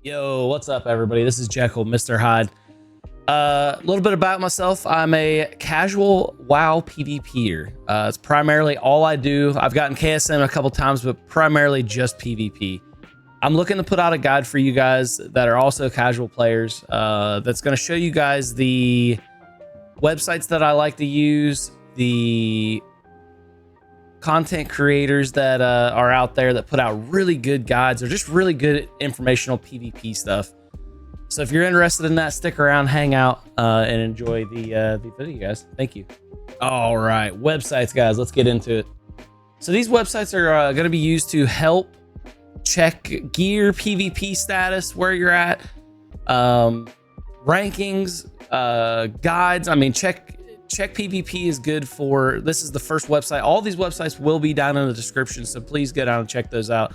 Yo, what's up, everybody? This is Jekyll, Mr. Hyde. A little bit about myself. I'm a casual WoW PvPer. It's primarily all I do. I've gotten KSM a couple times, but primarily just PvP. I'm looking to put out a guide for you guys that are also casual players that's going to show you guys the websites that I like to use, the content creators that are out there that put out really good guides or just really good informational PvP stuff. So if you're interested in that, stick around, hang out, and enjoy the video, guys. Thank you. All right, websites, guys. Let's get into it. So these websites are going to be used to help check gear, PvP status, where you're at, rankings, guides. I mean, check PvP is good for, this is the first website. All these websites will be down in the description, so please go down and check those out.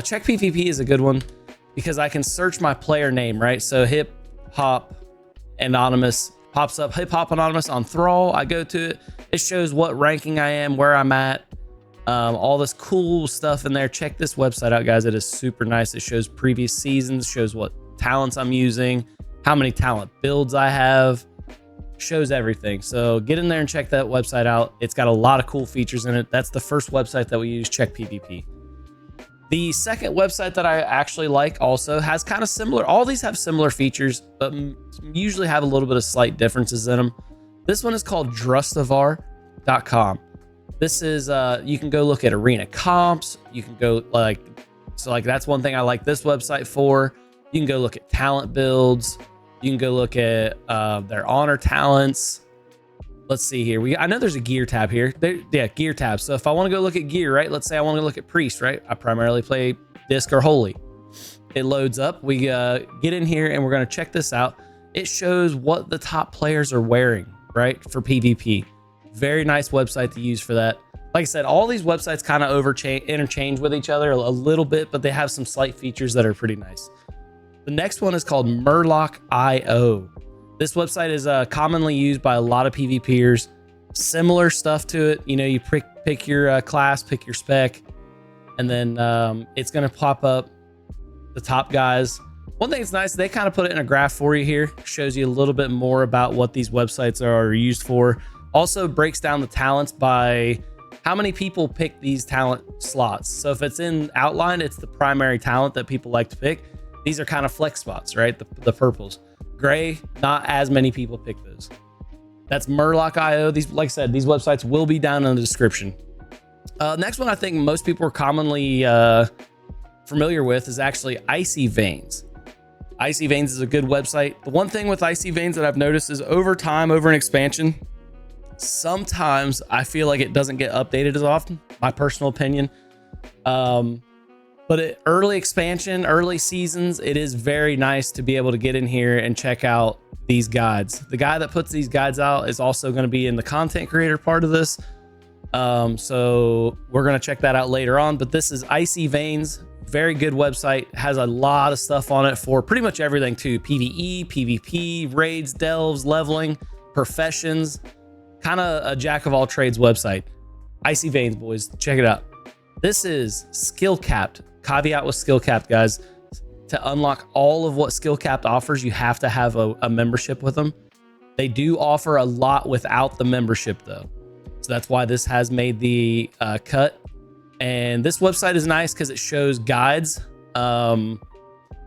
Check PvP is a good one because I can search my player name, right? So hip hop anonymous pops up. Hip hop anonymous on Thrall. I go to it. It shows what ranking I am, where I'm at, all this cool stuff in there. Check this website out, guys. It is super nice. It shows previous seasons, shows what talents I'm using, how many talent builds I have, shows everything. So get in there and check that website out. It's got a lot of cool features in it. That's the first website that we use, Check PvP. The second website that I actually like also has kind of similar, all these have similar features, but usually have a little bit of slight differences in them. This one is called drustavar.com. This is, you can go look at arena comps. You can go that's one thing I like this website for. You can go look at talent builds. You can go look at their honor talents. Let's see here. I know there's a gear tab here. Gear tab. So if I want to go look at gear, right? Let's say I want to look at priest, right? I primarily play disc or holy. It loads up. We get in here and we're going to check this out. It shows what the top players are wearing, right? For PvP. Very nice website to use for that. Like I said, all these websites kind of interchange with each other a little bit, but they have some slight features that are pretty nice. The next one is called Murloc.io. This website is commonly used by a lot of PvPers. Similar stuff to it. You know, you pick your class, pick your spec, and then it's going to pop up the top guys. One thing that's nice, they kind of put it in a graph for you here. Shows you a little bit more about what these websites are used for. Also breaks down the talents by how many people pick these talent slots. So if it's in outline, it's the primary talent that people like to pick. These are kind of flex spots, right? The purples. Gray, not as many people pick those. That's Murloc.io. These, like I said, these websites will be down in the description. Next one I think most people are commonly familiar with is actually Icy Veins. Icy Veins is a good website. The one thing with Icy Veins that I've noticed is over time, over an expansion, sometimes I feel like it doesn't get updated as often, my personal opinion. But early expansion, early seasons, it is very nice to be able to get in here and check out these guides. The guy that puts these guides out is also going to be in the content creator part of this. So we're going to check that out later on. But this is Icy Veins. Very good website. Has a lot of stuff on it for pretty much everything too. PvE, PvP, raids, delves, leveling, professions. Kind of a jack of all trades website. Icy Veins, boys. Check it out. This is Skill Capped. Caveat with Skill Capped, guys. To unlock all of what Skill Capped offers, you have to have a membership with them. They do offer a lot without the membership, though. So that's why this has made the cut. And this website is nice because it shows guides for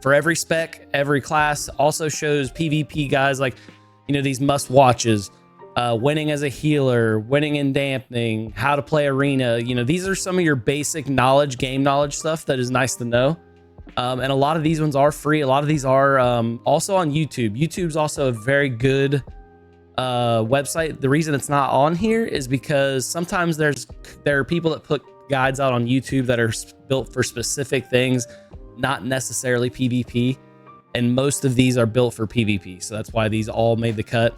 every spec, every class. Also shows PvP guides like, you know, these must watches. Winning as a healer, winning in dampening, how to play arena. You know, these are some of your basic knowledge, game knowledge stuff that is nice to know. And a lot of these ones are free. A lot of these are also on YouTube. YouTube's also a very good website. The reason it's not on here is because sometimes there are people that put guides out on YouTube that are built for specific things, not necessarily PvP. And most of these are built for PvP. So that's why these all made the cut.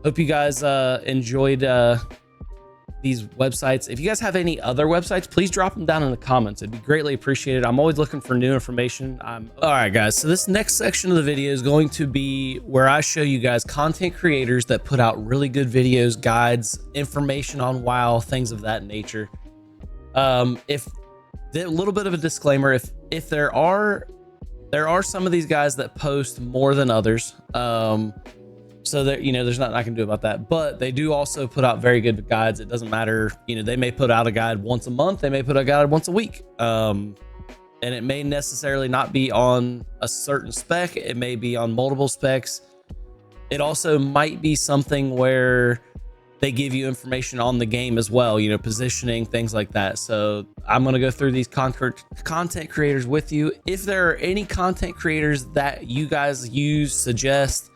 Hope you guys enjoyed these websites. If you guys have any other websites, please drop them down in the comments. It'd be greatly appreciated. I'm always looking for new information. All right, guys. So this next section of the video is going to be where I show you guys content creators that put out really good videos, guides, information on WoW, things of that nature. If a little bit of a disclaimer, if there are There are some of these guys that post more than others. So that, you know, there's nothing I can do about that, but they do also put out very good guides. It doesn't matter, you know, they may put out a guide once a month, they may put out a guide once a week, and it may necessarily not be on a certain spec, it may be on multiple specs. It also might be something where they give you information on the game as well, you know, positioning, things like that. So I'm going to go through these content creators with you. If there are any content creators that you guys use, suggest,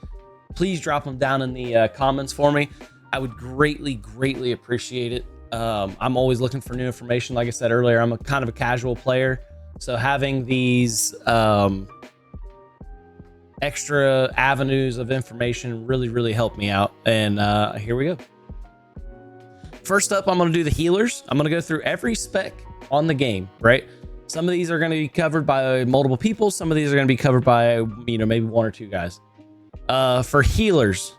please drop them down in the comments for me. I would greatly appreciate it. I'm always looking for new information. Like I said earlier, I'm a kind of a casual player, so having these extra avenues of information really help me out. And here we go. First up, I'm going to do the healers. I'm going to go through every spec on the game, right? Some of these are going to be covered by multiple people. Some of these are going to be covered by, you know, maybe one or two guys. For healers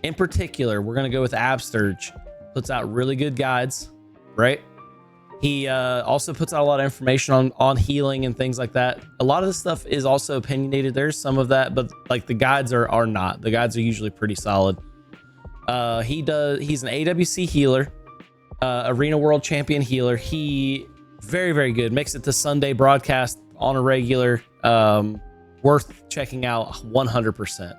in particular, we're going to go with Absturge. Puts out really good guides, right? He also puts out a lot of information on healing and things like that. A lot of this stuff is also opinionated. There's some of that, but like the guides are not. The guides are usually pretty solid. He's an AWC healer, Arena World Champion healer. He very good. Makes it to Sunday broadcast on a regular. Worth checking out 100%.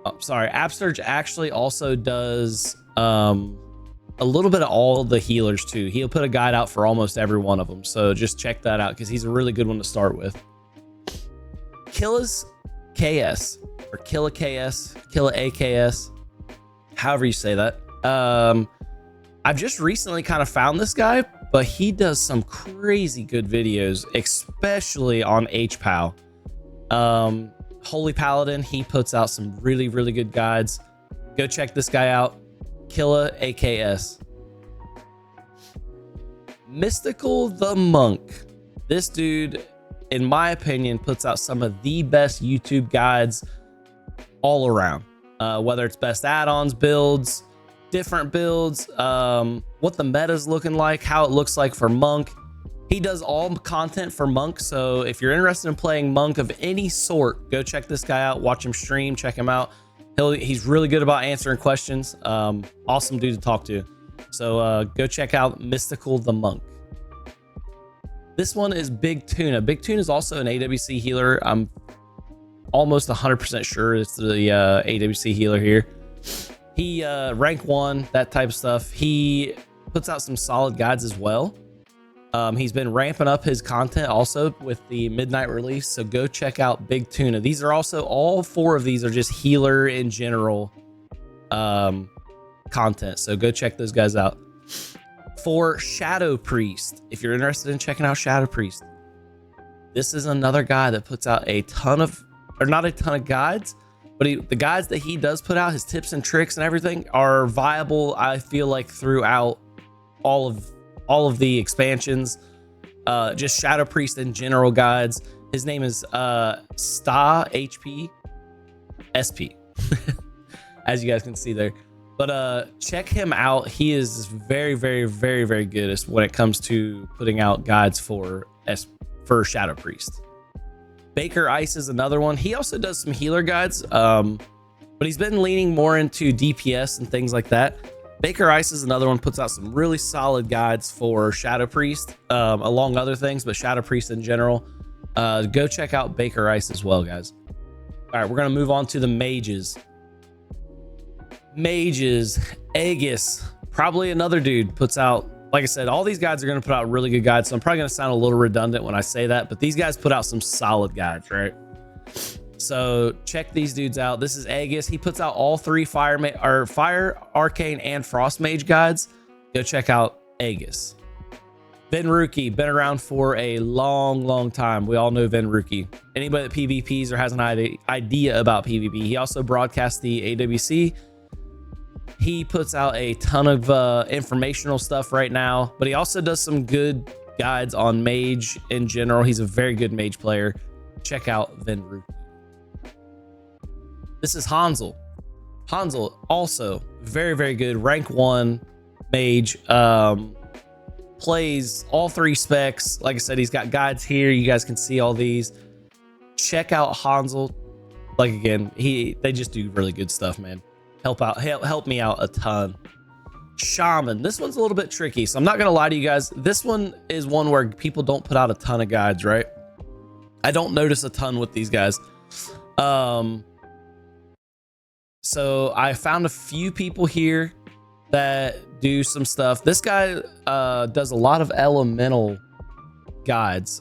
Oh, sorry, Absturge actually also does a little bit of all the healers too. He'll put a guide out for almost every one of them, so just check that out because he's a really good one to start with. Killa's KS or Killa KS, Killa AKS, however you say that. I've just recently kind of found this guy, but he does some crazy good videos, especially on HPAL. Holy Paladin, he puts out some really good guides. Go check this guy out. Killa AKS. Mystical the Monk. This dude, in my opinion, puts out some of the best YouTube guides all around. Whether it's best add-ons, builds, different builds, what the meta's looking like, how it looks like for Monk. He does all content for Monk, so if you're interested in playing Monk of any sort, go check this guy out, watch him stream, check him out. He's really good about answering questions. Awesome dude to talk to. So go check out Mystical the Monk. This one is Big Tuna. Big Tuna is also an AWC healer. I'm almost 100% sure it's the AWC healer here. He rank 1, that type of stuff. He puts out some solid guides as well. He's been ramping up his content also with the midnight release, so go check out Big Tuna. These are also, all 4 of these are just healer in general content, so go check those guys out. For Shadow Priest, if you're interested in checking out Shadow Priest, this is another guy that puts out a ton of, or not a ton of guides, but the guides that he does put out, his tips and tricks and everything are viable, I feel like, throughout all of the expansions. Just Shadow Priest in general guides. His name is Sta HP SP, as you guys can see there. But check him out. He is very good when it comes to putting out guides for Shadow Priest. Baker Ice is another one. He also does some healer guides, but he's been leaning more into DPS and things like that. Baker Ice is another one, puts out some really solid guides for Shadow Priest, along other things, but Shadow Priest in general. Go check out Baker Ice as well, guys. All right, we're going to move on to the mages. Mages, Aegis, probably another dude puts out, like I said, all these guides are going to put out really good guides, so I'm probably going to sound a little redundant when I say that, but these guys put out some solid guides, right? So check these dudes out. This is Aegis. He puts out all 3 Fire, Arcane, and Frost Mage guides. Go check out Aegis. Venruki, been around for a long time. We all know Venruki. Anybody that PvPs or has an idea about PvP. He also broadcasts the AWC. He puts out a ton of informational stuff right now, but he also does some good guides on Mage in general. He's a very good Mage player. Check out Venruki. This is Hansel. Hansel, also very good. Rank 1 Mage. plays all 3 specs. Like I said, he's got guides here. You guys can see all these. Check out Hansel. Like again, they just do really good stuff, man. Help me out a ton. Shaman. This one's a little bit tricky, so I'm not gonna lie to you guys. This one is one where people don't put out a ton of guides, right? I don't notice a ton with these guys. So I found a few people here that do some stuff. This guy does a lot of elemental guides.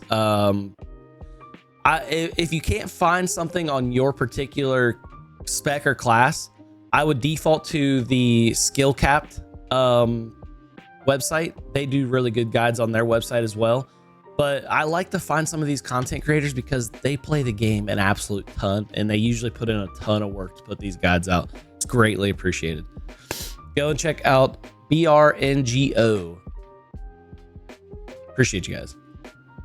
If you can't find something on your particular spec or class, I would default to the skill capped website. They do really good guides on their website as well. But I like to find some of these content creators because they play the game an absolute ton, and they usually put in a ton of work to put these guides out. It's greatly appreciated. Go and check out BRNGO. Appreciate you guys.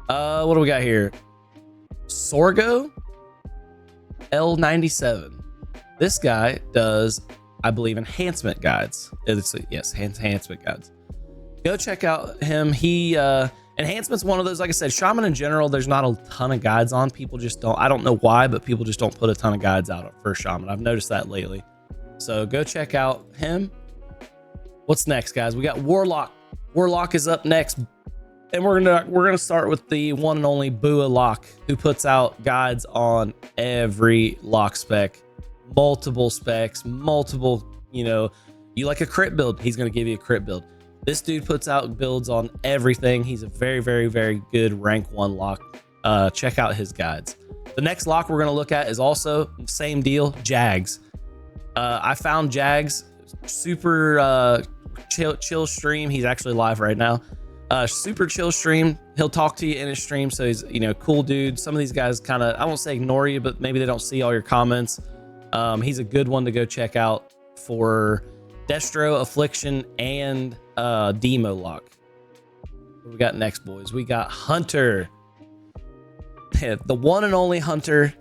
What do we got here? Sorgo L97. This guy does, I believe, enhancement guides. Yes, enhancement guides. Go check out him. Enhancement's one of those, like I said, Shaman in general, there's not a ton of guides on. People just don't, I don't know why, but people just don't put a ton of guides out for Shaman. I've noticed that lately. So go check out him. What's next, guys? We got Warlock. Warlock is up next. And we're gonna start with the one and only Bua Lock, who puts out guides on every lock spec. Multiple specs, multiple, you like a crit build, he's gonna give you a crit build. This dude puts out builds on everything. He's a very, very, very good rank 1 lock. Check out his guides. The next lock we're going to look at is also same deal, Jags. I found Jags, super chill stream. He's actually live right now. Super chill stream. He'll talk to you in his stream. So he's, cool dude. Some of these guys kind of, I won't say ignore you, but maybe they don't see all your comments. He's a good one to go check out for Destro, Affliction, and Demo lock. What we got next, boys? We got Hunter. The one and only Hunter.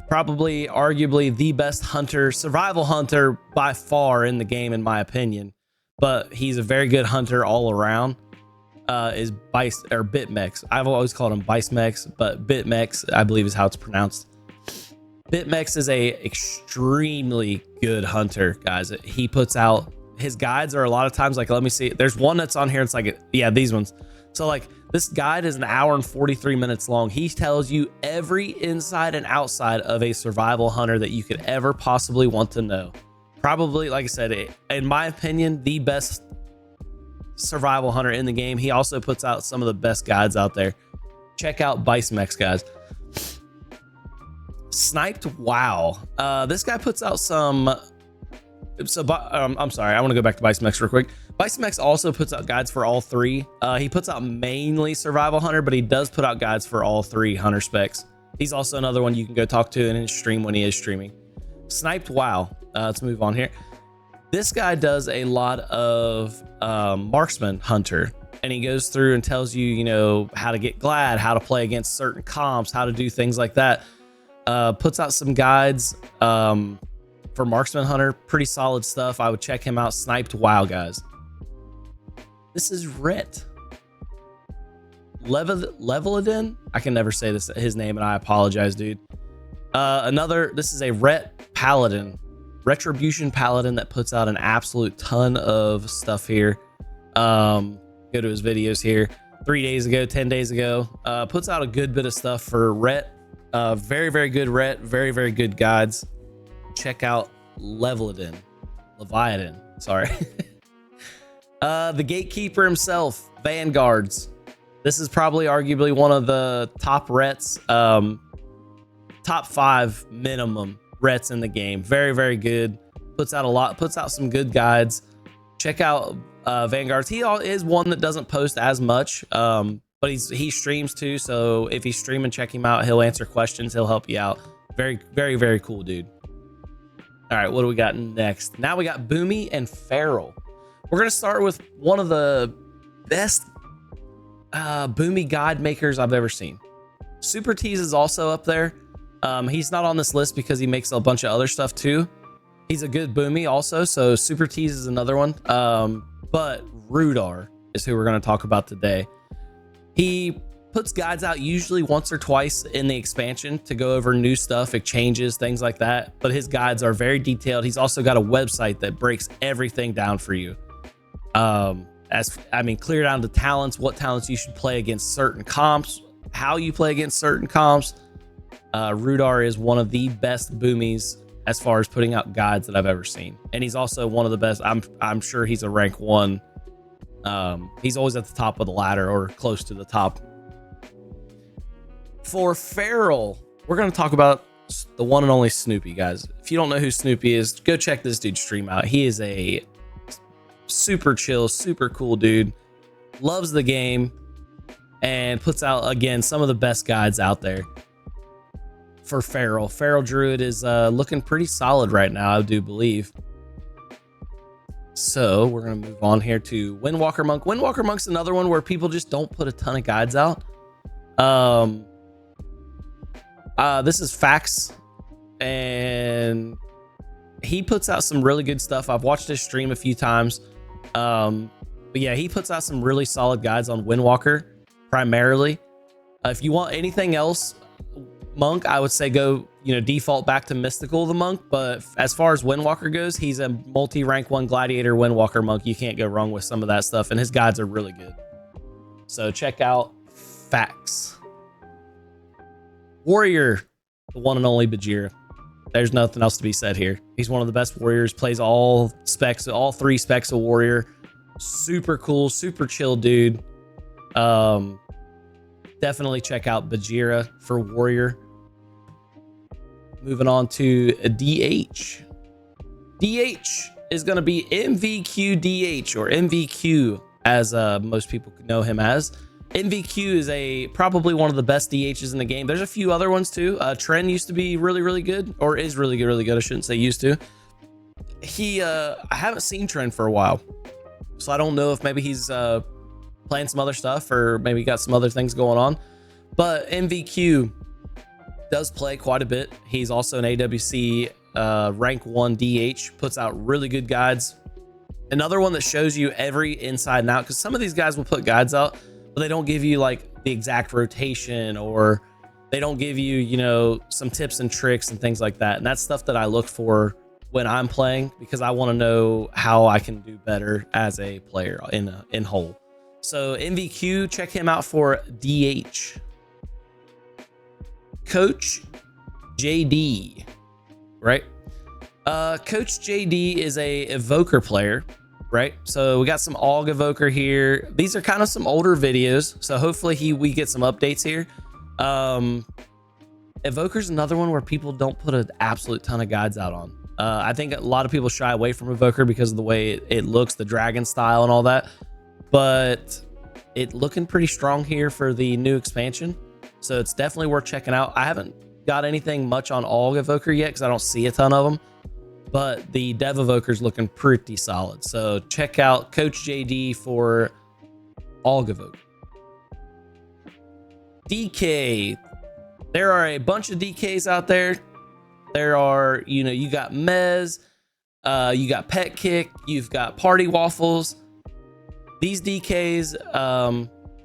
Probably, arguably, the best hunter, survival hunter by far in the game, in my opinion. But he's a very good hunter all around. Is Bitmex. I've always called him Bicemex, but Bitmex, I believe, is how it's pronounced. Bitmex is a extremely good hunter, guys. He puts out his guides are a lot of times like, let me see. There's one that's on here. It's like, yeah, these ones. So like this guide is an hour and 43 minutes long. He tells you every inside and outside of a survival hunter that you could ever possibly want to know. Probably, like I said, in my opinion, the best survival hunter in the game. He also puts out some of the best guides out there. Check out Bicemex, guys. Sniped Wow. This guy puts out some. I'm sorry. I want to go back to Bicemex real quick. Bicemex also puts out guides for all 3. He puts out mainly survival hunter, but he does put out guides for all 3 hunter specs. He's also another one you can go talk to in his stream when he is streaming. Sniped Wow. Let's move on here. This guy does a lot of marksman hunter, and he goes through and tells you, how to get glad, how to play against certain comps, how to do things like that. Puts out some guides for marksman hunter. Pretty solid stuff. I would check him out. Sniped Wow, guys. This is Rhett Leveladin. I can never say his name, and I apologize, dude. This is a Rhett Paladin, Retribution Paladin, that puts out an absolute ton of stuff here. Go to his videos here. 3 days ago, 10 days ago, puts out a good bit of stuff for Rhett. Very, very good Rhett. Very, very good guides. Check out Leviathan. Sorry. The gatekeeper himself, Vanguards. This is probably arguably one of the top Rhetts, top 5 minimum Rhetts in the game. Very, very good. Puts out some good guides. Check out Vanguards. He is one that doesn't post as much, but he streams too. So if he's streaming, check him out. He'll answer questions. He'll help you out. Very, very, very cool dude. All right, what do we got next? Now we got Boomy and Feral. We're gonna start with one of the best Boomy guide makers I've ever seen. Super Tease is also up there. He's not on this list because he makes a bunch of other stuff too. He's a good Boomy also, so Super Tease is another one. But Rudar, is who we're going to talk about today. He puts guides out usually once or twice in the expansion to go over new stuff, exchanges, things like that. But his guides are very detailed. He's also got a website that breaks everything down for you. Clear down to talents, what talents you should play against certain comps, how you play against certain comps. Rudar is one of the best boomies as far as putting out guides that I've ever seen. And he's also one of the best. I'm sure he's a rank 1. He's always at the top of the ladder or close to the top. For Feral, we're going to talk about the one and only Snoopy, guys. If you don't know who Snoopy is, go check this dude's stream out. He is a super chill, super cool dude. Loves the game and puts out, again, some of the best guides out there. For Feral Druid is looking pretty solid right now, I do believe. So we're going to move on here to Windwalker Monk. Windwalker Monk's another one where people just don't put a ton of guides out. This is Fax, and he puts out some really good stuff. I've watched his stream a few times. But yeah, he puts out some really solid guides on Windwalker primarily. If you want anything else, Monk, I would say go, default back to Mystical the Monk. But as far as Windwalker goes, he's a multi-rank 1 Gladiator Windwalker Monk. You can't go wrong with some of that stuff, and his guides are really good. So check out Fax. Warrior, the one and only Bajira. There's nothing else to be said here. He's one of the best warriors, plays all 3 specs of warrior. Super cool, super chill dude. Definitely check out Bajira for warrior. Moving on to DH. DH is going to be MVQ DH, or MVQ as most people know him as. MVQ is probably one of the best DHs in the game. There's a few other ones too. Tren used to be really, really good, or is really good, really good. I shouldn't say used to. I haven't seen Tren for a while, so I don't know if maybe he's playing some other stuff, or maybe got some other things going on. But MVQ does play quite a bit. He's also an AWC rank 1 DH, puts out really good guides. Another one that shows you every inside and out, because some of these guys will put guides out, but they don't give you like the exact rotation, or they don't give you, some tips and tricks and things like that. And that's stuff that I look for when I'm playing, because I want to know how I can do better as a player in whole. So MVQ, check him out for DH. Coach JD, right? Coach JD is a evoker player, right? So we got some AUG evoker here. These are kind of some older videos, so hopefully we get some updates here. Evoker's another one where people don't put an absolute ton of guides out on. I think a lot of people shy away from evoker because of the way it looks, the dragon style and all that, but it looking pretty strong here for the new expansion. So it's definitely worth checking out. I haven't got anything much on AUG evoker yet because I don't see a ton of them, but the dev evoker's looking pretty solid. So check out Coach JD for AUG evoker. DK. There are a bunch of DKs out there. There are, you got Mez, you got Pet Kick, you've got Party Waffles. These DKs,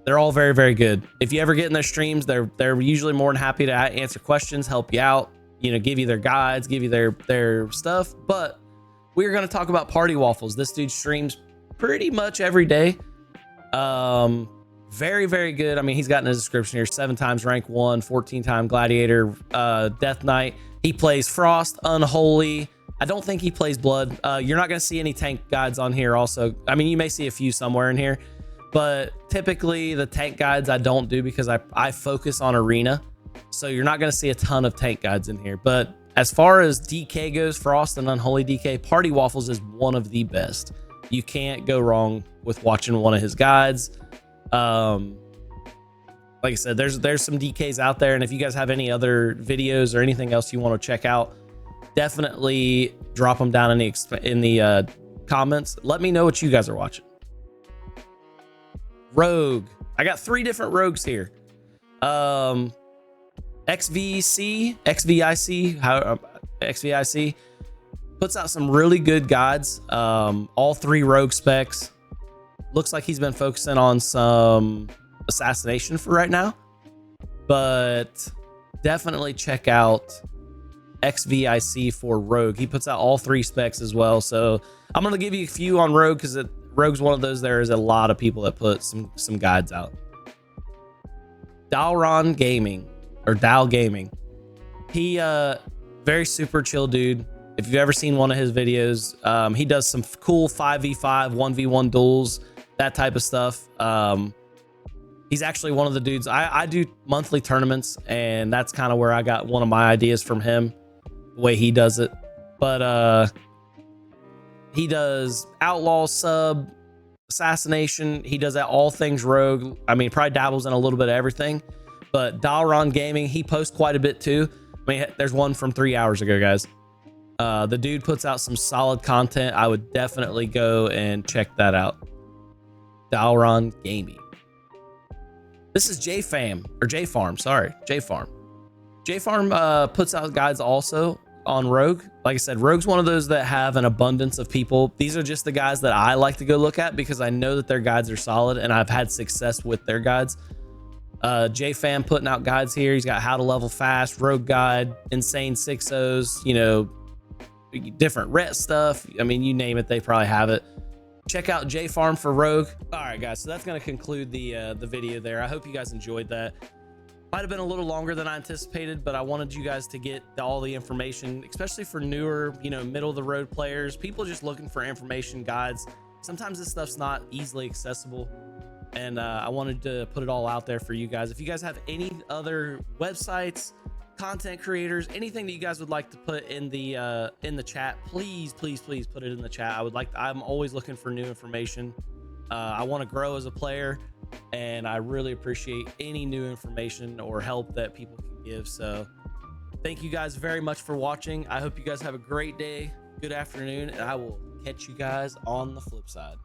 they're all very, very good. If you ever get in their streams, they're usually more than happy to answer questions, help you out, give you their guides, give you their stuff. But we're going to talk about Party Waffles. This dude streams pretty much every day. Very, very good. I mean, he's got in his description here, 7 times rank 1, 14-time Gladiator, Death Knight. He plays Frost, Unholy. I don't think he plays Blood. You're not going to see any tank guides on here also. I mean, you may see a few somewhere in here, but typically the tank guides I don't do because I focus on Arena. So you're not going to see a ton of tank guides in here. But as far as DK goes, Frost and Unholy DK, Party Waffles is one of the best. You can't go wrong with watching one of his guides. Like I said, there's some DKs out there, and if you guys have any other videos or anything else you want to check out, definitely drop them down in the comments. Let me know what you guys are watching. Rogue. I got 3 different rogues here. XVIC puts out some really good guides. All 3 rogue specs. Looks like he's been focusing on some assassination for right now, but definitely check out XVIC for Rogue. He puts out all 3 specs as well. So I'm going to give you a few on Rogue because Rogue's one of those. There is a lot of people that put some guides out. Dalron Gaming or Dal Gaming. He very super chill dude. If you've ever seen one of his videos, he does some cool 5v5, 1v1 duels, that type of stuff. He's actually one of the dudes. I do monthly tournaments, and that's kind of where I got one of my ideas from him, the way he does it. But he does outlaw, sub, assassination. He does that all things rogue. I mean, probably dabbles in a little bit of everything. But Dalron Gaming, he posts quite a bit too. I mean, there's one from 3 hours ago, guys. The dude puts out some solid content. I would definitely go and check that out. Dalron Gaming. This is JFam or JFarm. Sorry, JFarm. JFarm puts out guides also on Rogue. Like I said, Rogue's one of those that have an abundance of people. These are just the guys that I like to go look at because I know that their guides are solid and I've had success with their guides. JFam putting out guides here. He's got how to level fast, Rogue guide, insane 6-0s, you know, different ret stuff. I mean, you name it, they probably have it. Check out JFarm for Rogue. All right, guys, so that's going to conclude the video there. I hope you guys enjoyed that. Might have been a little longer than I anticipated, but I wanted you guys to get all the information, especially for newer, you know, middle of the road players, people just looking for information, guides. Sometimes this stuff's not easily accessible, and I wanted to put it all out there for you guys. If you guys have any other websites, content creators, anything that you guys would like to put in the chat, please put it in the chat. I'm always looking for new information. I want to grow as a player, and I really appreciate any new information or help that people can give. So thank you guys very much for watching. I hope you guys have a great day, good afternoon, and I will catch you guys on the flip side.